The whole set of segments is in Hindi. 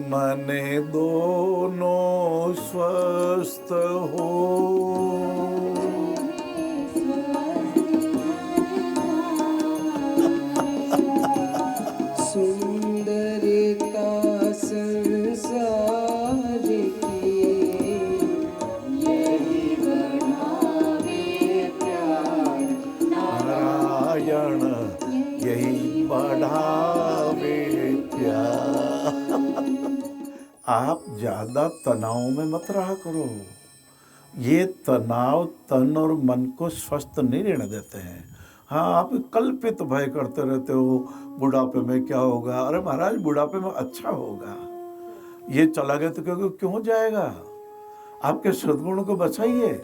मन दोनों स्वस्थ हो। सुंदरता संसार की यही बढ़ावे प्यार नारायण यही बढ़ावे प्यार। आप ज्यादा तनाव में मत रहा करो। ये तनाव तन और मन को स्वस्थ नहीं रहने देते हैं। हाँ, आप कल्पित भय करते रहते हो, बुढ़ापे में क्या होगा। अरे महाराज, बुढ़ापे में अच्छा होगा। ये चला गया तो क्यों जाएगा। आपके सद्गुण को बचाइए।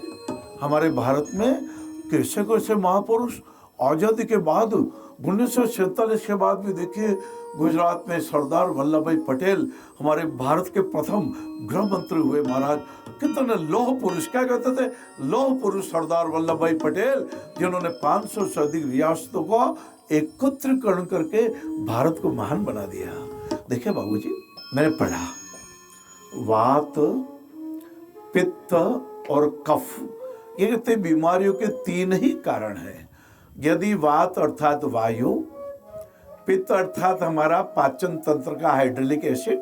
हमारे भारत में कैसे कैसे महापुरुष आज़ादी के बाद 1947 के बाद भी देखिए, गुजरात में सरदार वल्लभ भाई पटेल हमारे भारत के प्रथम गृह मंत्री हुए। महाराज, कितने लौह पुरुष, क्या कहते थे, लौह पुरुष सरदार वल्लभ भाई पटेल, जिन्होंने 500 से अधिक रियासतों को एकत्रीकरण करके भारत को महान बना दिया। देखिए बाबूजी, मैंने पढ़ा वात, पित्त और कफ, ये बीमारियों के 3 ही कारण हैं। यदि वात अर्थात वायु, पित्त अर्थात हमारा पाचन तंत्र का हाइड्रोलिक एसिड,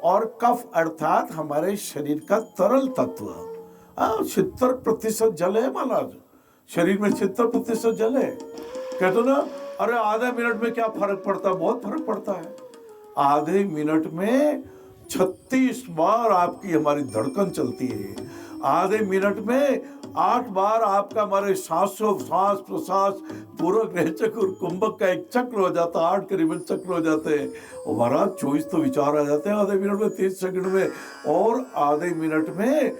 और कफ अर्थात हमारे शरीर का तरल तत्व। 70% जल है महाराज, शरीर में 70% जल है। कहते ना, अरे आधे मिनट में क्या फर्क पड़ता है, बहुत फर्क पड़ता है। आधे मिनट में 36 बार आपकी हमारी धड़कन चलती है। आधे मिनट में 8 बार आपका हमारे सांस प्रश्वास पूरा ग्रह चक्र और कुंभक का एक चक्र हो जाता है। 8 करीबन चक्र हो जाते हैं। और महाराज 24 तो विचार आ जाते हैं आधे मिनट में, 30 सेकंड में। और आधे मिनट में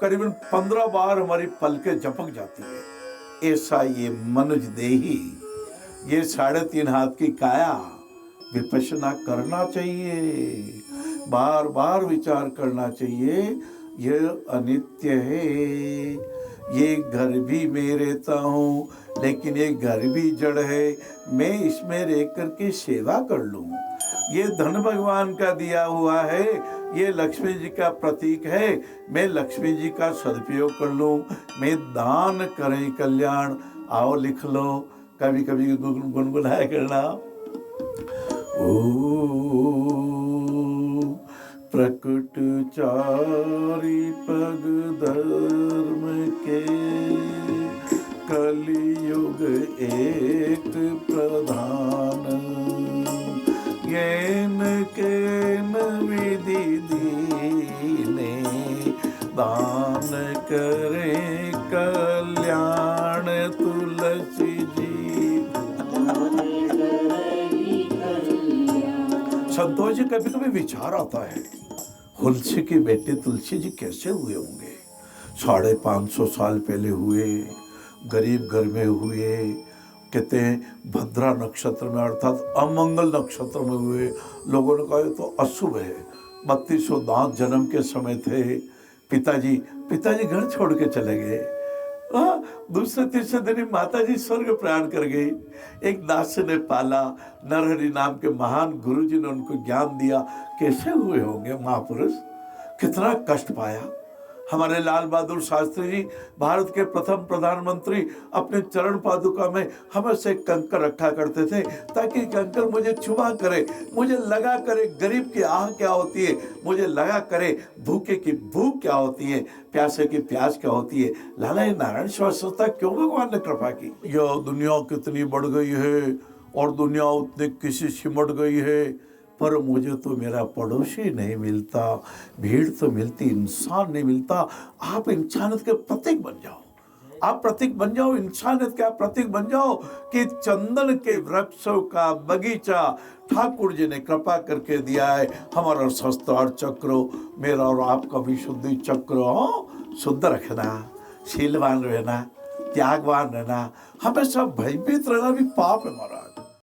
करीबन 15 बार हमारी पलकें झपक जाती है। ऐसा ये मनुज देही, ये 3.5 हाथ की काया विपश्यना करना चाहिए, बार बार विचार करना चाहिए। ये अनित्य है, ये घर भी मैं रहता हूँ, लेकिन ये घर भी जड़ है, मैं इसमें रह करके सेवा कर लूँ। ये धन भगवान का दिया हुआ है, ये लक्ष्मी जी का प्रतीक है, मैं लक्ष्मी जी का सदुपयोग कर लूँ। मैं दान करें कल्याण। आओ लिख लो, कभी कभी गुनगुनाया करना। ओ प्रकट चारि पग धर्म के, कलियुग एक प्रधान। येन केन विधि दीने, दान करे कल्याण तुलसी जी। संतोष जी, कभी कभी विचार आता है, तुलसी के बेटे तुलसी जी कैसे हुए होंगे। 550 साल पहले हुए, गरीब घर में हुए। कहते हैं भद्रा नक्षत्र में अर्थात अमंगल नक्षत्र में हुए। लोगों ने कहा ये तो अशुभ है। 3200 दांत जन्म के समय थे। पिताजी घर छोड़ के चले गए। दूसरे तीसरे दिन माता जी स्वर्ग प्रयाण कर गई। एक दास ने पाला, नरहरि नाम के महान गुरु जी ने उनको ज्ञान दिया। कैसे हुए होंगे महापुरुष, कितना कष्ट पाया। हमारे लाल बहादुर शास्त्री जी, भारत के प्रथम प्रधानमंत्री, अपने चरण पादुका में हमेशा एक कंकर रखा करते थे, ताकि कंकर मुझे छुआ करे, मुझे लगा करे गरीब की आह क्या होती है, मुझे लगा करे भूखे की भूख क्या होती है, प्यासे की प्यास क्या होती है। लाला ये नारायण स्वच्छता क्यों भगवान ने कृपा की। यह दुनिया कितनी बढ़ गई है और दुनिया उतनी किसी सिमट गई है, पर मुझे तो मेरा पड़ोसी नहीं मिलता, भीड़ तो मिलती, इंसान नहीं मिलता। आप इंसानियत के प्रतीक बन जाओ, आप प्रतीक बन जाओ, इंसानियत का प्रतीक बन जाओ कि चंदन के वृक्षों का बगीचा ठाकुर जी ने कृपा करके दिया है। हमारा शस्त्रार चक्र, मेरा और आपका भी शुद्धि चक्र शुद्ध रखना, शीलवान रहना, त्यागवान रहना, हमेशा भयभीत रहना भी पाप है हमारा।